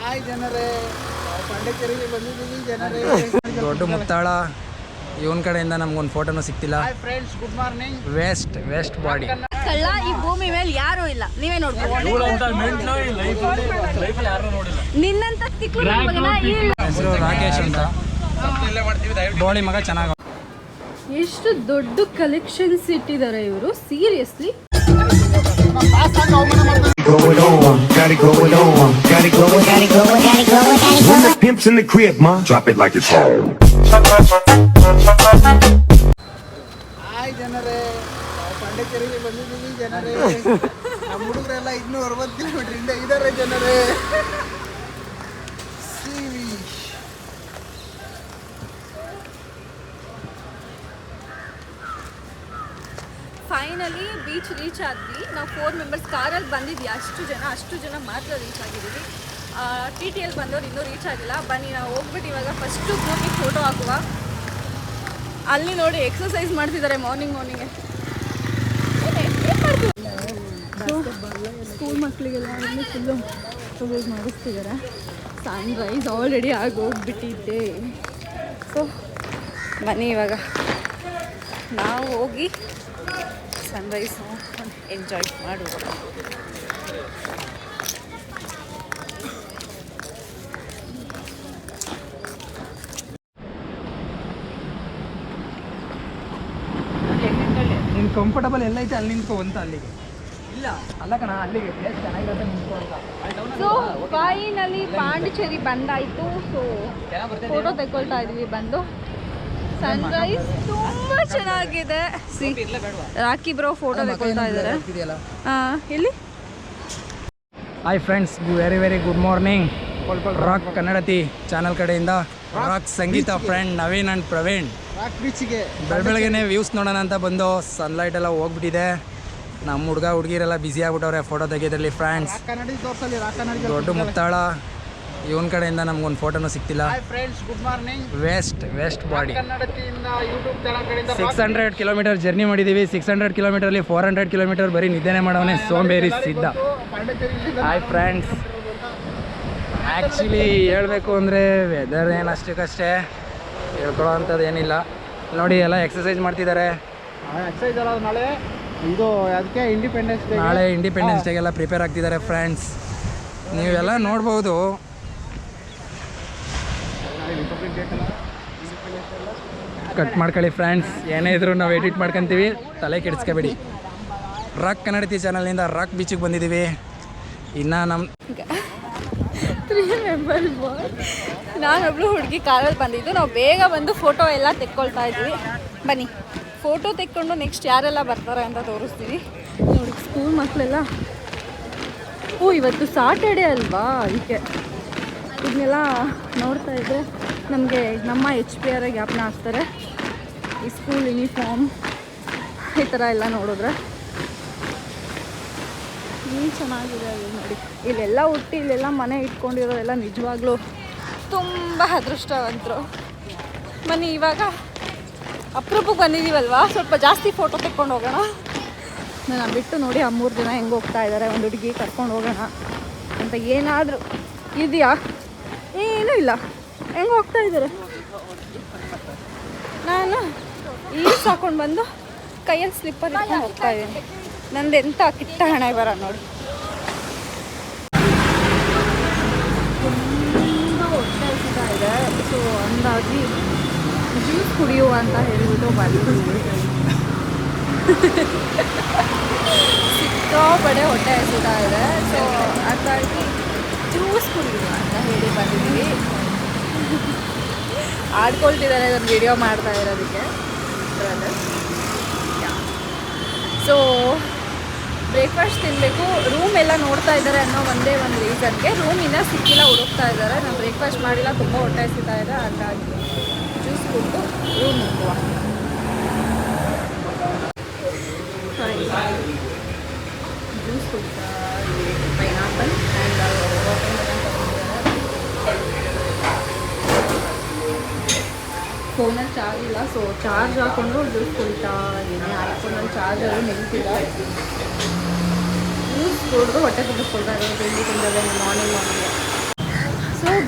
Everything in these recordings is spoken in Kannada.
ಹಾಯ್ ಜನರೇ, ಪಾಂಡಿಚೇರಿಗೆ ಬಂದಿದ್ದೀವಿ ಜನರೇ. ದೊಡ್ಡ ಮುತ್ತಾಳ ಇವನ್ ಕಡೆಯಿಂದ ನಮ್ಗೊಂದು ಫೋಟೋನು ಸಿಕ್ತಿಲ್ಲ. Hi friends, good morning. Waste body ಕಳ್ಳ ಈ ಭೂಮಿ ಮೇಲೆ ಯಾರು ಇಲ್ಲ, ನೀವೇ ನೋಡ್ಬೋದು. ನಿನ್ನಂತ ಹೆಸರು ರಾಕೇಶ್ ಅಂತ, ಬೋಳಿ ಮಗ. ಚೆನ್ನಾಗ ಎಷ್ಟು ದೊಡ್ಡ ಕಲೆಕ್ಷನ್ಸ್ ಇಟ್ಟಿದ್ದಾರೆ ಇವರು, seriously. Going on, got it going on, got it going, got it going, got it going, got it going. When the pimp's in the crib, ma, drop it like it's hot. Hi ಜನರೇ, ಪಾಂಡಿಚೇರಿಗೆ ಬಂದಿದ್ದೀವಿ ಜನರೇ. ನಮ್ಮ ಹುಡುಗರೆಲ್ಲ 260 ಕಿಲೋಮೀಟರ್ ಇದ್ದಾರೆ ಜನರೇ. ಫೈನಲಿ ಬೀಚ್ ರೀಚ್ ಆದ್ವಿ. ನಾವು 4 ಮೆಂಬರ್ಸ್ ಕಾರಲ್ಲಿ ಬಂದಿದ್ವಿ. ಅಷ್ಟು ಜನ ಮಾತ್ರ ರೀಚ್ ಆಗಿದ್ದೀವಿ. TTL ಬಂದವ್ರು ಇನ್ನೂ ರೀಚ್ ಆಗಿಲ್ಲ. ಬನ್ನಿ ನಾವು ಹೋಗ್ಬಿಟ್ಟು ಇವಾಗ ಫಸ್ಟು ಗ್ರೂಪಿಗೆ ಫೋಟೋ ಹಾಕುವ. ಅಲ್ಲಿ ನೋಡಿ ಎಕ್ಸಸೈಸ್ ಮಾಡ್ತಿದ್ದಾರೆ ಮಾರ್ನಿಂಗ್. ಸ್ಕೂಲ್ ಮಕ್ಕಳಿಗೆಲ್ಲ ಫುಲ್ಲು ಎಕ್ಸಸೈಸ್ ಮಾಡಿಸ್ತಿದ್ದಾರೆ. ಸನ್ರೈಸ್ ಆಲ್ರೆಡಿ ಆಗೋಗ್ಬಿಟ್ಟಿದ್ದೆ. ಸೊ ಬನ್ನಿ ಇವಾಗ ನಾವು ಹೋಗಿ ಸನ್ರೈಸ್ ಎಂಜಾಯ್ ಮಾಡುವ. ನೀನು ಕಂಫರ್ಟಬಲ್ ಎಲ್ಲ ಐತೆ ಅಲ್ಲಿ ನಿಂತ್ಕೊಂತ. ಅಲ್ಲಿಗೆ ಇಲ್ಲ ಅಲ್ಲ ಕಣ, ಅಲ್ಲಿಗೆ ಪ್ಲೇಸ್ ಚೆನ್ನಾಗಿರುತ್ತೆ ನಿಂತ್ಕೊಂತ. ಸೊ ಫೈನಲಿ ಪಾಂಡಿಚೇರಿ ಬಂದಾಯಿತು. ಸೊ ಫೋಟೋ ತೆಗೊಳ್ತಾ ಇದ್ವಿ ಬಂದು. ಸನ್ರೈಸ್ ತುಂಬಾ ಚೆನ್ನಾಗಿದೆ. ರಾಕಿ ಬ್ರೋ ಫೋಟೋ ತೆಗೊಳ್ತಾ ಇದ್ದಾರೆ. ಎಲ್ಲಿ? Hi friends, very good morning. Rock Kannadathi channel ಕಡೆಯಿಂದ rock Sangeetha friend Naveen and Praveen. Rock ಬೀಚಿಗೆ ಬೆಳಗ್ಗೆನೆ ವ್ಯೂಸ್ ನೋಡೋಣ ಅಂತ ಬಂದು. ಸನ್ಲೈಟ್ ಎಲ್ಲ ಹೋಗ್ಬಿಟ್ಟಿದೆ. ನಮ್ಮ ಹುಡುಗಿರೆಲ್ಲ ಬ್ಯುಸಿ ಆಗ್ಬಿಟ್ಟವ್ರೆ ಫೋಟೋ ತೆಗೆಯೋದ್ರಲ್ಲಿ. ಫ್ರೆಂಡ್ಸ್, ದೊಡ್ಡ ಮುತ್ತಾಳ ಇವನ್ ಕಡೆಯಿಂದ ನಮ್ಗೊಂದು ಫೋಟೋನು ಸಿಕ್ತಿಲ್ಲ. Hi friends, good morning. Waste body ಕನ್ನಡತಿಯಿಂದ ಯೂಟ್ಯೂಬ್ ಚಾನಲ್ ಕಡೆಯಿಂದ 600 ಕಿಲೋಮೀಟರ್ ಜರ್ನಿ ಮಾಡಿದ್ದೀವಿ. 600 ಕಿಲೋಮೀಟರಲ್ಲಿ 400 ಕಿಲೋಮೀಟರ್ ಬರೀ ನಿದ್ದೆನೆ ಮಾಡೋನೆ ಸೋಂಬೇರಿ ಸಿದ್ಧ. ಹಾಯ್ ಫ್ರೆಂಡ್ಸ್, ಆ್ಯಕ್ಚುಲಿ ಹೇಳಬೇಕು ಅಂದರೆ ವೆದರ್ ಏನು ಅಷ್ಟಕ್ಕಷ್ಟೇ, ಹೇಳ್ಕೊಳ್ಳೋ ಅಂಥದ್ದು ಏನಿಲ್ಲ. ನೋಡಿ ಎಲ್ಲ ಎಕ್ಸಸೈಸ್ ಮಾಡ್ತಿದ್ದಾರೆ. ಎಕ್ಸಸೈಸ್ ಅಲ್ಲ, ನಾಳೆ ಇದು ಅದಕ್ಕೆ ನಾಳೆ ಇಂಡಿಪೆಂಡೆನ್ಸ್ ಡೇಗೆಲ್ಲ ಪ್ರಿಪೇರ್ ಆಗ್ತಿದ್ದಾರೆ. ಫ್ರೆಂಡ್ಸ್, ನೀವೆಲ್ಲ ನೋಡ್ಬೋದು. ಕಟ್ ಮಾಡ್ಕೊಳ್ಳಿ ಫ್ರೆಂಡ್ಸ್, ಏನೇ ಇದ್ರು ನಾವು ಎಡಿಟ್ ಮಾಡ್ಕೊತೀವಿ, ತಲೆ ಕೆಡಿಸ್ಕೋಬೇಡಿ. ರಾಕ್ ಕನ್ನಡತಿ ಚಾನಲ್ನಿಂದ ರಾಕ್ ಬೀಚಿಗೆ ಬಂದಿದ್ದೀವಿ. ಇನ್ನು ನಮ್ಮ 3 ಮೆಂಬರ್ಸ್ ನಾನೊಬ್ಳು ಹುಡುಗಿ ಕಾರಲ್ಲಿ ಬಂದಿದ್ದು. ನಾವು ಬೇಗ ಬಂದು ಫೋಟೋ ಎಲ್ಲ ತೆಕ್ಕೊಳ್ತಾ ಇದ್ವಿ. ಬನ್ನಿ ಫೋಟೋ ತೆಕ್ಕೊಂಡು ನೆಕ್ಸ್ಟ್ ಯಾರೆಲ್ಲ ಬರ್ತಾರೆ ಅಂತ ತೋರಿಸ್ತೀವಿ. ನೋಡಿ ಸ್ಕೂಲ್ ಮಕ್ಕಳೆಲ್ಲ. ಇವತ್ತು ಸಾಟರ್ಡೆ ಅಲ್ವಾ, ಅದಕ್ಕೆ ಇದನ್ನೆಲ್ಲ ನೋಡ್ತಾ ಇದ್ದರೆ ನಮಗೆ ನಮ್ಮ HPR ಜ್ಞಾಪನ ಆಗ್ತಾರೆ. ಈ ಸ್ಕೂಲ್ ಯೂನಿಫಾರ್ಮ್ ಈ ಥರ ಎಲ್ಲ ನೋಡಿದ್ರೆ ಚೆನ್ನಾಗಿದೆ. ಅದು ನೋಡಿ, ಇಲ್ಲೆಲ್ಲ ಹುಟ್ಟಿ ಇಲ್ಲೆಲ್ಲ ಮನೆ ಇಟ್ಕೊಂಡಿರೋರೆಲ್ಲ ನಿಜವಾಗ್ಲೂ ತುಂಬ ಅದೃಷ್ಟವಂತರು. ಬನ್ನಿ ಇವಾಗ ಅಪರೂಪಕ್ಕೆ ಬಂದಿದ್ದೀವಲ್ವಾ, ಸ್ವಲ್ಪ ಜಾಸ್ತಿ ಫೋಟೋ ತೆಕ್ಕೊಂಡು ಹೋಗೋಣ. ನಾನು ಬಿಟ್ಟು ನೋಡಿ ಆ 3 ಜನ ಹೆಂಗೆ ಹೋಗ್ತಾ ಇದ್ದಾರೆ. ಒಂದು ಹುಡುಗಿ ಕರ್ಕೊಂಡು ಹೋಗೋಣ ಅಂತ ಏನಾದರೂ ಇದೆಯಾ? ಏನೂ ಇಲ್ಲ, ಹೆಂಗೆ ಹೋಗ್ತಾ ಇದ್ದಾರೆ. ನಾನು ಈಸ್ ಹಾಕೊಂಡು ಬಂದು ಕೈಯಲ್ಲಿ ಸ್ಲಿಪ್ಪರ್ ಇಟ್ಕೊಂಡು ಹೋಗ್ತಾ ಇದ್ದೀನಿ. ನಂದು ಎಂಥ ಕಿಟ್ಟ ಹಣೆ ಬರ ನೋಡಿ. ತುಂಬ ಹೊಟ್ಟೆ ಹಸಿತಾ ಇದೆ. ಸೊ ಅಂದಾಗಿ ಜ್ಯೂಸ್ ಕುಡಿಯುವ ಅಂತ ಹೇಳಿಬಿಟ್ಟು ಬಂದಿದ್ದೀವಿ. ಸಿಕ್ಕಾಪಡೆ ಹೊಟ್ಟೆ ಹಸಿತಾ ಇದೆ. ಸೊ ಅಂದಾಗಿ ಜ್ಯೂಸ್ ಕುಡಿಯುವ ಅಂತ ಹೇಳಿ ಬಂದಿದ್ದೀವಿ. ಆಡ್ಕೊಳ್ತಿದ್ದಾರೆ ಅದನ್ನು ವಿಡಿಯೋ ಮಾಡ್ತಾ ಇರೋದಕ್ಕೆ. ಸೊ ಬ್ರೇಕ್ಫಾಸ್ಟ್ ತಿನ್ನಬೇಕು. ರೂಮ್ ಎಲ್ಲ ನೋಡ್ತಾ ಇದ್ದಾರೆ ಅನ್ನೋ ಒಂದೇ ಒಂದು ರೀಸನ್ಗೆ ರೂಮ್ ಇನ್ನೂ ಸಿಕ್ಕಿಲ್ಲ, ಹುಡುಕ್ತಾ ಇದ್ದಾರೆ. ನಾನು ಬ್ರೇಕ್ಫಾಸ್ಟ್ ಮಾಡಿಲ್ಲ, ತುಂಬ ಹೊಟ್ಟೆ ಹಸಿತಾ ಇದೆ. ಹಾಗಾಗಿ ಜ್ಯೂಸ್ ಕೊಟ್ಟು ರೂಮ್ ಹೋಗುವ. ಜ್ಯೂಸ್ ಕೊಡ್ತಾ ಪೈನಾಪಲ್ ಫೋನಲ್ಲಿ ಚಾರ್ಜ್ ಇಲ್ಲ. ಸೊ ಚಾರ್ಜ್ ಹಾಕ್ಕೊಂಡು ಜ್ಯೂಸ್ ಕುಡಿತಾ ಇದ್ದೀನಿ. ಐಫೋನಲ್ಲಿ ಚಾರ್ಜರು ನಿಲ್ತಿಲ್ಲ. ಜ್ಯೂಸ್ ಕುಡಿದು ಹೊಟ್ಟೆ ತುಂಬಿಸ್ಕೊಳ್ತಾ ಇರೋದು. ತಿಂಡಿ ತಿಂದರೆ ಮಾರ್ನಿಂಗ್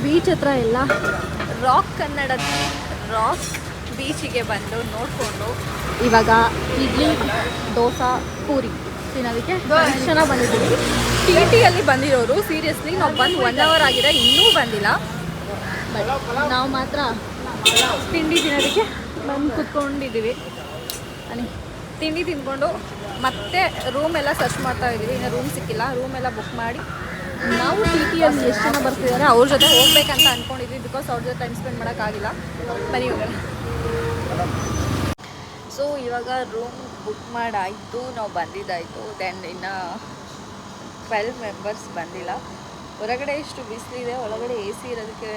ಬೀಚ್ ಹತ್ರ ಎಲ್ಲ ರಾಕ್ ಕನ್ನಡದ ರಾಕ್ ಬೀಚಿಗೆ ಬಂದು ನೋಡಿಕೊಂಡು ಇವಾಗ ಇಡ್ಲಿ ದೋಸೆ ಪೂರಿ ತಿನ್ನೋದಕ್ಕೆ ಎಷ್ಟು ಜನ ಬಂದಿದ್ದೀವಿ. TTಯಲ್ಲಿ ಬಂದಿರೋರು ಸೀರಿಯಸ್ಲಿ ನಾವು ಬಂದು 1 hour ಆಗಿದೆ, ಇನ್ನೂ ಬಂದಿಲ್ಲ. ಬಟ್ ನಾವು ಮಾತ್ರ ತಿಂಡಿ ತಿನ್ನೋದಕ್ಕೆ ಬಂದು ಕುತ್ಕೊಂಡಿದ್ದೀವಿ. ತಿಂಡಿ ತಿಂದ್ಕೊಂಡು ಮತ್ತೆ ರೂಮ್ ಎಲ್ಲ ಸರ್ಚ್ ಮಾಡ್ತಾ ಇದ್ದೀವಿ. ಇನ್ನು ರೂಮ್ ಸಿಕ್ಕಿಲ್ಲ, ರೂಮ್ ಎಲ್ಲ ಬುಕ್ ಮಾಡಿ ನಾವು TTಯಲ್ಲಿ ಎಷ್ಟು ಜನ ಬರ್ತಿದ್ದಾರೆ ಅವ್ರ ಜೊತೆ ಹೋಗ್ಬೇಕಂತ ಅಂದ್ಕೊಂಡಿದ್ವಿ. ಬಿಕಾಸ್ ಅವ್ರ ಜೊತೆ ಟೈಮ್ ಸ್ಪೆಂಡ್ ಮಾಡೋಕ್ಕಾಗಿಲ್ಲ. ಬನ್ನಿ ಹೋಗೋಣ. ಸೊ ಇವಾಗ ರೂಮ್ ಬುಕ್ ಮಾಡಾಯಿತು, ನಾವು ಬಂದಿದ್ದಾಯಿತು. ದೆನ್ ಇನ್ನು 12 ಮೆಂಬರ್ಸ್ ಬಂದಿಲ್ಲ. ಹೊರಗಡೆ ಎಷ್ಟು ಬಿಸಿಲಿದೆ, ಒಳಗಡೆ AC ಇರೋದಕ್ಕೆ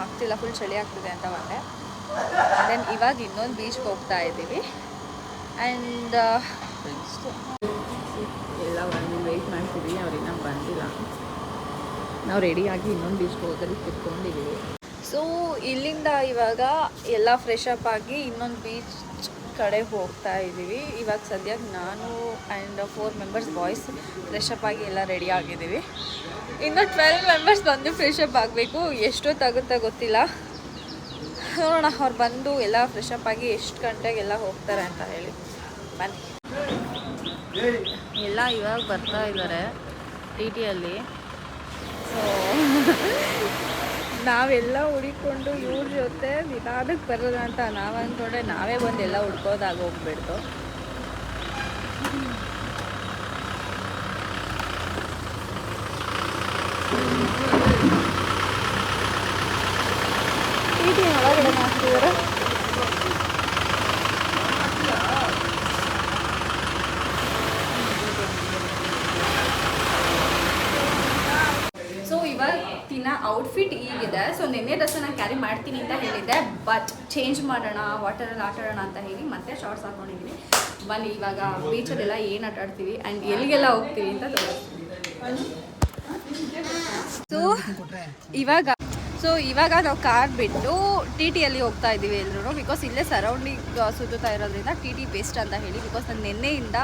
ಆಗ್ತಿಲ್ಲ, ಫುಲ್ ಚಳಿ ಆಗ್ತಿದೆ ಅಂತ ಬಂದೆ. ದೆನ್ ಇವಾಗ ಇನ್ನೊಂದು ಬೀಚ್ಗೆ ಹೋಗ್ತಾ ಇದ್ದೀವಿ. ಆ್ಯಂಡ್ ಎಲ್ಲ ಒಂದು ವೆಯ್ಟ್ ಮಾಡ್ತಿದ್ದೀವಿ, ಅವ್ರು ಇನ್ನೂ ಬಂದಿಲ್ಲ. ನಾವು ರೆಡಿಯಾಗಿ ಇನ್ನೊಂದು ಬೀಚ್ಗೆ ಹೋಗೋದಕ್ಕೆ ಕುತ್ಕೊಂಡಿದ್ದೀವಿ. ಸೊ ಇಲ್ಲಿಂದ ಇವಾಗ ಎಲ್ಲ ಫ್ರೆಶ್ ಅಪ್ ಆಗಿ ಇನ್ನೊಂದು ಬೀಚ್ ಕಡೆ ಹೋಗ್ತಾ ಇದ್ದೀವಿ. ಇವಾಗ ಸದ್ಯಕ್ಕೆ ನಾನು and 4 members boys fresh up ಆಗಿ ಎಲ್ಲ ರೆಡಿ ಆಗಿದ್ದೀವಿ. ಇನ್ನು 12 ಮೆಂಬರ್ಸ್ ಬಂದು ಫ್ರೆಶ್ ಅಪ್ ಆಗಬೇಕು. ಎಷ್ಟೊತ್ತಾಗುತ್ತಾ ಗೊತ್ತಿಲ್ಲ, ನೋಡೋಣ. ಅವ್ರು ಬಂದು ಎಲ್ಲ ಫ್ರೆಶ್ ಅಪ್ ಆಗಿ ಎಷ್ಟು ಗಂಟೆಗೆಲ್ಲ ಹೋಗ್ತಾರೆ ಅಂತ ಹೇಳಿ. ಬನ್ನಿ. ಎಲ್ಲ ಇವಾಗ ಬರ್ತಾ ಇದ್ದಾರೆ TTಯಲ್ಲಿ. ಸೊ ನಾವೆಲ್ಲ ಹುಡುಕೊಂಡು ಇವ್ರ ಜೊತೆ ನಿಧಾನಕ್ಕೆ ಬರೋದ ಅಂತ ನಾವು ಅಂದ್ಕೊಂಡ್ರೆ ನಾವೇ ಬಂದು ಎಲ್ಲ ಹುಡ್ಕೋದಾಗ ಹೋಗ್ಬಿಡ್ತು. TT ಒಳಗಡೆ ಹಾಕ್ತಿದ್ದಾರೆ. ಔಟ್ಫಿಟ್ ಈಗಿದೆ. ಸೊ ನಿನ್ನೆ ಡ್ರೆಸ್ ನಾನು ಕ್ಯಾರಿ ಮಾಡ್ತೀನಿ ಅಂತ ಹೇಳಿದ್ದೆ, ಬಟ್ ಚೇಂಜ್ ಮಾಡೋಣ, ವಾಟರಲ್ಲಿ ಆಟ ಆಡೋಣ ಅಂತ ಹೇಳಿ ಮತ್ತೆ ಶಾರ್ಟ್ಸ್ ಹಾಕೊಂಡಿದ್ದೀನಿ. ಬನ್ನಿ ಇವಾಗ ಬೀಚಲ್ಲೆಲ್ಲ ಏನು ಆಟ ಆಡ್ತೀವಿ ಆ್ಯಂಡ್ ಎಲ್ಲಿಗೆಲ್ಲ ಹೋಗ್ತೀವಿ ಅಂತ ತೋರಿಸ್ತೀನಿ. ಸೊ ಇವಾಗ ನಾವು ಕಾರ್ ಬಿಟ್ಟು TTಯಲ್ಲಿ ಹೋಗ್ತಾ ಇದ್ದೀವಿ ಎಲ್ಲರೂ. ಬಿಕಾಸ್ ಇಲ್ಲೇ ಸರೌಂಡಿಂಗ್ ಸುತ್ತಾ ಇರೋದ್ರಿಂದ TT ಬೆಸ್ಟ್ ಅಂತ ಹೇಳಿ. ಬಿಕಾಸ್ ನಾನು ನಿನ್ನೆಯಿಂದ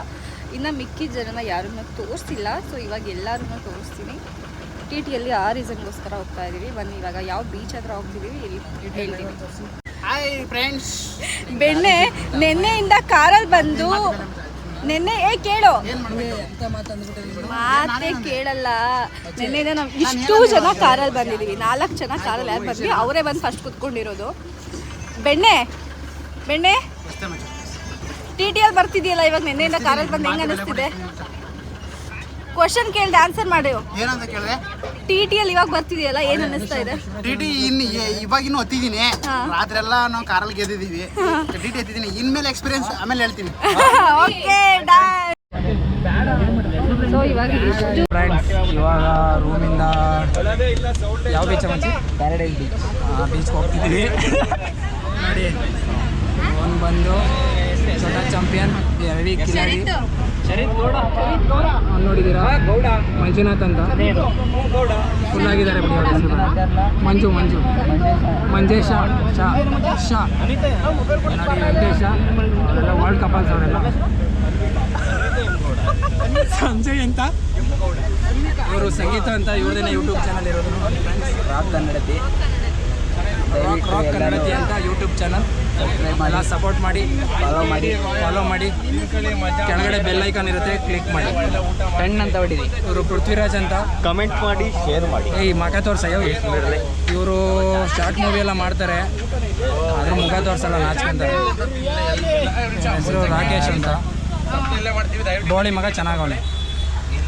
ಇನ್ನು ಮಿಕ್ಕಿದ ಜನನ ಯಾರನ್ನೂ ತೋರಿಸಿಲ್ಲ. ಸೊ ಇವಾಗ ಎಲ್ಲರೂ ತೋರಿಸ್ತೀನಿ. TTಯಲ್ಲಿ ಆ ರೀಸನ್ಗೋಸ್ಕರ ಹೋಗ್ತಾ ಇದ್ದೀವಿ. ಬನ್ನಿ ಇವಾಗ ಯಾವ ಬೀಚ್ ಹತ್ರ ಹೋಗ್ತಿದ್ದೀವಿ ಹೇಳ್ತೀವಿ. Hi friends. ಬೆಣ್ಣೆ ನೆನ್ನೆಯಿಂದ ಕಾರಲ್ಲಿ ಬಂದು ಕೇಳು ಮಾತೇ ಕೇಳಲ್ಲ. ನೆನ್ನೆಯಿಂದ ನಾವು ಇಷ್ಟು ಜನ ಕಾರಲ್ಲಿ ಬಂದಿದ್ದೀವಿ. 4 ಜನ ಕಾರಲ್ಲಿ ಯಾರು ಬಂದ್ವಿ, ಅವರೇ ಬಂದು ಫಸ್ಟ್ ಕುತ್ಕೊಂಡಿರೋದು. ಬೆಣ್ಣೆ TTಯಲ್ಲಿ ಬರ್ತಿದೆಯಲ್ಲ ಇವಾಗ, ನೆನ್ನೆಯಿಂದ ಕಾರಲ್ಲಿ ಬಂದು ಹೆಂಗೆ ಅನ್ನಿಸ್ತಿದೆ? ಕ್ವಶನ್ ಕೇಳ್ದೆ ಆನ್ಸರ್ ಮಾಡಿ. ಏನಂತ ಕೇಳಿದೆ? TTಯಲ್ಲಿ ಇವಾಗ ಬರ್ತಿದೆಯಲ್ಲ ಏನು ಅನ್ನಿಸ್ತಾ ಇದೆ? TT ಇವಾಗಿನ್ನು ಹತ್ತಿದ್ದೀನಿ. ರಾತ್ರಿ ಎಲ್ಲ ನಾವು ಕಾರಲ್ಲಿ ಗೆದ್ದಿದ್ದೀವಿ. TT ಹತ್ತಿದ್ದೀನಿ. ಇನ್ಮೇಲೆ ಎಕ್ಸ್ಪೀರಿಯನ್ಸ್ ಆಮೇಲೆ ಹೇಳ್ತೀನಿ. Okay done. ಸೊ ಇವಾಗ ಫ್ರೆಂಡ್ಸ್ ಇವಾಗ ರೂಮಿಂದ ಯಾವ ಬೀಚ್ ಮಂಚಿ? Paradise beach. ಆ ಬೀಚ್ಗೆ ಹೋಗ್ತಿದ್ದೀವಿ. ನೋಡಿ, ಒಂದು ಬಂದು ಛೋಟಾ ಚಾಂಪಿಯನ್ ಹೆವಿ ಕಿಲಾಡಿ ನೋಡಿದ್ದೀರಾ, ಮಂಜುನಾಥ್ ಅಂತ ಫುಲ್ ಆಗಿದ್ದಾರೆ ಬಿಡಿ. ಮಂಜೇಶ ಶಾ ನೋಡಿ, ವೆಂಕಟೇಶ ಅವರೆಲ್ಲ ವರ್ಲ್ಡ್ ಕಪಲ್ಸ್. ಅವರೆಲ್ಲ ಸಂಜಯ್ ಅಂತ ಇವರು ಸಂಗೀತ ಅಂತ ಇವ್ರದೇನೆ ಯೂಟ್ಯೂಬ್ ಚಾನಲ್ ಇರೋದು. ರಾಕ್ ಕನ್ನಡತಿ ಅಂತ ಯೂಟ್ಯೂಬ್ ಚಾನಲ್. ಎಲ್ಲ ಸಪೋರ್ಟ್ ಮಾಡಿ, ಫಾಲೋ ಮಾಡಿ. ಕೆಳಗಡೆ ಬೆಲ್ ಐಕಾನ್ ಇರುತ್ತೆ, ಕ್ಲಿಕ್ ಮಾಡಿ. 10 ಅಂತ ಹೊಡಿರಿ. ಇವರು ಪೃಥ್ವಿರಾಜ್ ಅಂತ. ಕಮೆಂಟ್ ಮಾಡಿ, ಶೇರ್ ಮಾಡಿ. ಈ ಮುಖ ತೋರ್ಸಯ್ಯೋ. ಇವರು ಶಾರ್ಟ್ ಮೂವಿ ಎಲ್ಲ ಮಾಡ್ತಾರೆ, ಅದ್ರ ಮುಖ ತೋರ್ಸಲ್ಲ, ನಾಚ್ಕೊಂತಾರೆ. ಹೆಸರು ರಾಕೇಶ್ ಅಂತ. ಬೋಳಿ ಮಗ ಚೆನ್ನಾಗವಳೆ.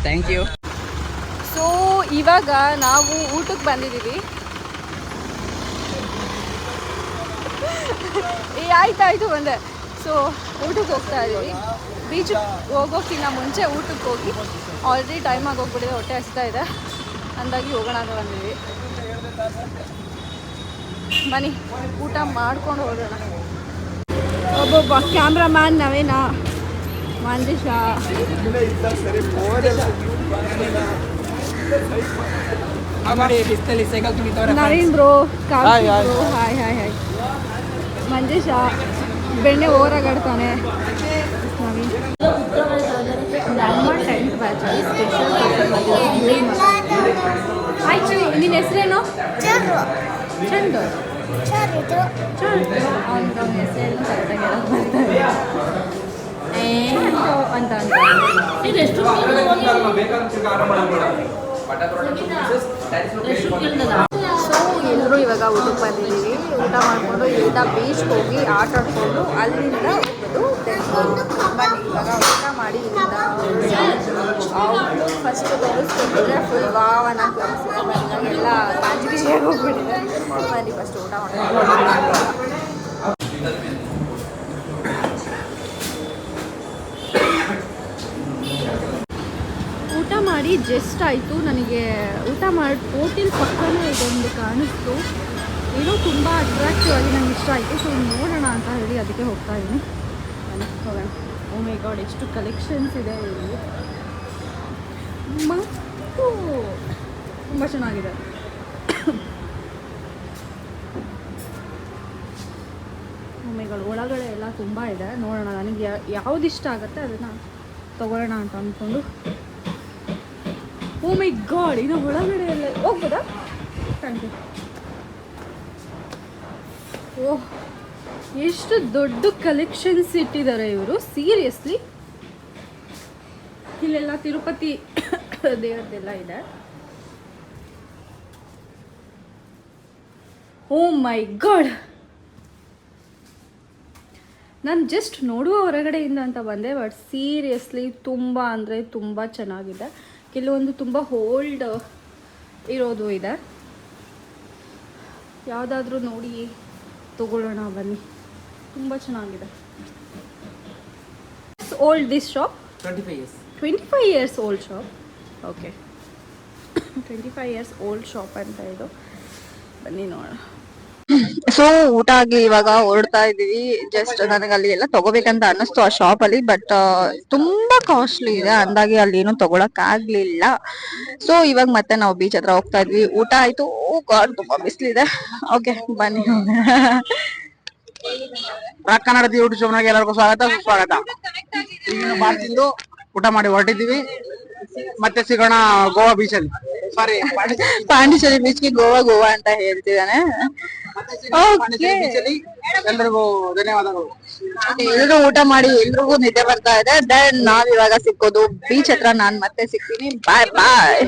Thank you. ಸೊ ಇವಾಗ ನಾವು ಊಟಕ್ಕೆ ಬಂದಿದ್ದೀವಿ. ಆಯ್ತಾಯ್ತು ಬಂದೆ. ಸೊ ಊಟಕ್ಕೆ ಹೋಗ್ತಾ ಇದ್ದೀವಿ. ಬೀಚ್ ಹೋಗೋಕ್ಕಿಂತ ಮುಂಚೆ ಊಟಕ್ಕೆ ಹೋಗಿ ಆಲ್ರೆಡಿ ಟೈಮ್ ಆಗೋಗ್ಬಿಟ್ಟಿದೆ, ಹೊಟ್ಟೆ ಹಸಿತಾ ಇದೆ ಅಂದಾಗಿ ಹೋಗೋಣ ಅಂತ ಬಂದಿದ್ವಿ. ಬನ್ನಿ ಊಟ ಮಾಡ್ಕೊಂಡು ಹೋಗೋಣ. ಒಬ್ಬೊಬ್ಬ ಕ್ಯಾಮ್ರಾಮ್ಯಾನ್ ನವೀನ, ಮಂಜೇಶ, ನವೀನ್ ಬ್ರೋ, ಹಾಯ್ ಹಾಯ್ ಮಂಜೇಶ, ಬೆಣ್ಣೆ ಓರಾಗಾಡ್ತಾನೆ. ನವೀನ್ ನಮ್ಮ 10th ಬ್ಯಾಚಲ್ಲಿ ಸ್ಪೆಷಲ್ ಆಯ್ತು, ನಿನ್ನ ಹೆಸರೇನು? ಚಂದು. ಚಂದು ಅವ್ನ ಹೆಸರೇನು ಕರೆಕ್ಟಾಗಿ ಹೇಳಕ್ ಬರ್ತಾರೆ ಅಂತ ಸೊ ಎಲ್ಲರೂ ಇವಾಗ ಊಟಕ್ಕೆ ಬಂದಿದ್ದೀವಿ. ಊಟ ಮಾಡಿಕೊಂಡು ಇಲ್ಲಿಂದ ಬೀಚ್ಗೆ ಹೋಗಿ ಆಟ ಆಡ್ಕೊಂಡು ಅಲ್ಲಿಂದ ಹೋಗೋದು. ಬನ್ನಿ ಇವಾಗ ಊಟ ಮಾಡಿ ಇಲ್ಲಿಂದ ಅವ್ರು ಫಸ್ಟ್ ತೋರಿಸ್ಕೊಂಡ್ರೆ ಫುಲ್ ವಾವನ ತೋರಿಸಿದೆ. ನನಗೆಲ್ಲ ಕಾಂಜಿಗೆ ಹೋಗ್ಬಿಟ್ಟಿದೆ. ಬನ್ನಿ ಫಸ್ಟ್ ಊಟ ಮಾಡ್ಕೊಂಡು ಊಟ ಮಾಡಿ ಜಸ್ಟ್ ಆಯಿತು. ನನಗೆ ಊಟ ಮಾಡಿ ಹೋಟೆಲ್ ಪಕ್ಕನೇ ಇದೊಂದು ಕಾಣಿಸ್ತು. ಏನೋ ತುಂಬ ಅಟ್ರಾಕ್ಟಿವ್ ಆಗಿ ನನಗೆ ಇಷ್ಟ ಆಯಿತು. ಸೊ ನೋಡೋಣ ಅಂತ ಹೇಳಿ ಅದಕ್ಕೆ ಹೋಗ್ತಾ ಇದ್ದೀನಿ. ಹೋಗೋಣ. ಓ ಮೈ ಗಾಡ್, ಎಷ್ಟು ಕಲೆಕ್ಷನ್ಸ್ ಇದೆ ಇಲ್ಲಿ ಮತ್ತು ತುಂಬ ಚೆನ್ನಾಗಿದೆ. ಓ ಮೈ ಗಾಡ್, ಒಳಗಡೆ ಎಲ್ಲ ತುಂಬ ಇದೆ. ನೋಡೋಣ, ನನಗೆ ಯಾವ್ದು ಇಷ್ಟ ಆಗುತ್ತೆ ಅದನ್ನು ತೊಗೊಳ್ಳೋಣ ಅಂತ ಅಂದ್ಕೊಂಡು. ಓ ಮೈ ಗಾಡ್, ಇನ್ನು ಒಳಗಡೆ ಎಲ್ಲ ಹೋಗ್ಬೋದಾ? Thank you. ಓಹ್, ಎಷ್ಟು ದೊಡ್ಡ ಕಲೆಕ್ಷನ್ಸ್ ಇಟ್ಟಿದ್ದಾರೆ ಇವರು, ಸೀರಿಯಸ್ಲಿ. ಇಲ್ಲೆಲ್ಲ ತಿರುಪತಿ ದೇವ್ರದ್ದೆಲ್ಲ ಇದೆ. ಓ ಮೈ ಗಾಡ್, ನಾನು ಜಸ್ಟ್ ನೋಡುವ ಹೊರಗಡೆಯಿಂದ ಅಂತ ಬಂದೆ, ಬಟ್ ಸೀರಿಯಸ್ಲಿ ತುಂಬ ಅಂದರೆ ತುಂಬ ಚೆನ್ನಾಗಿದೆ. ಕೆಲವೊಂದು ತುಂಬ ಓಲ್ಡ್ ಇರೋದು ಇದೆ. ಯಾವುದಾದ್ರೂ ನೋಡಿ ತಗೊಳ್ಳೋಣ ಬನ್ನಿ, ತುಂಬ ಚೆನ್ನಾಗಿದೆ. Old this shop 25 years old shop. Okay, 25 years old shop ಅಂತ ಇದು. ಬನ್ನಿ ನೋಡೋಣ. ಸೊ ಊಟ ಆಗಿ ಇವಾಗ ಹೊರಡ್ತಾ ಇದೀವಿ. ಜಸ್ಟ್ ನನಗೆ ಅಲ್ಲಿ ಎಲ್ಲ ತಗೋಬೇಕಂತ ಅನ್ನಿಸ್ತು ಆ ಶಾಪ್ ಅಲ್ಲಿ, ಬಟ್ ತುಂಬಾ ಕಾಸ್ಟ್ಲಿ ಇದೆ, ಅಂದಾಗಿ ಅಲ್ಲಿ ಏನು ತಗೊಳಕ್ ಆಗ್ಲಿಲ್ಲ. ಸೊ ಇವಾಗ ಮತ್ತೆ ನಾವು ಬೀಚ್ ಹತ್ರ ಹೋಗ್ತಾ ಇದ್ವಿ. ಊಟ ಆಯ್ತು. ಓ ಗಾಡ್, ತುಂಬಾ ಬಿಸಿಲಿದೆ. ಓಕೆ ಬನ್ನಿ. ಕನ್ನಡ ಯೂಟ್ಯೂಬ್ ಚಾನಲ್ಗೆ ಎಲ್ಲರಿಗೂ ಸ್ವಾಗತ ಸುಸ್ವಾಗತ. ಈಗ ಮಾಡ್ತಿದ್ದು ಊಟ ಮಾಡಿ ಹೊರಟಿದ್ದೀವಿ. ಮತ್ತೆ ಸಿಗೋಣ ಗೋವಾ ಬೀಚಲ್ಲಿ. ಸಾರಿ, ಪಾಂಡಿಚೇರಿ ಬೀಚ್ಗೆ ಗೋವಾ ಅಂತ ಹೇಳ್ತಿದ್ದಾನೆ. ಎಲ್ರಿಗೂ ಧನ್ಯವಾದಗಳು. ಎಲ್ರು ಊಟ ಮಾಡಿ ಎಲ್ರಿಗೂ ನಿದ್ದೆ ಬರ್ತಾ ಇದೆ. ದೆನ್ ನಾವ್ ಇವಾಗ ಸಿಕ್ಕೋದು ಬೀಚ್ ಹತ್ರ. ನಾನ್ ಮತ್ತೆ ಸಿಗ್ತೀನಿ. ಬಾಯ್ ಬಾಯ್.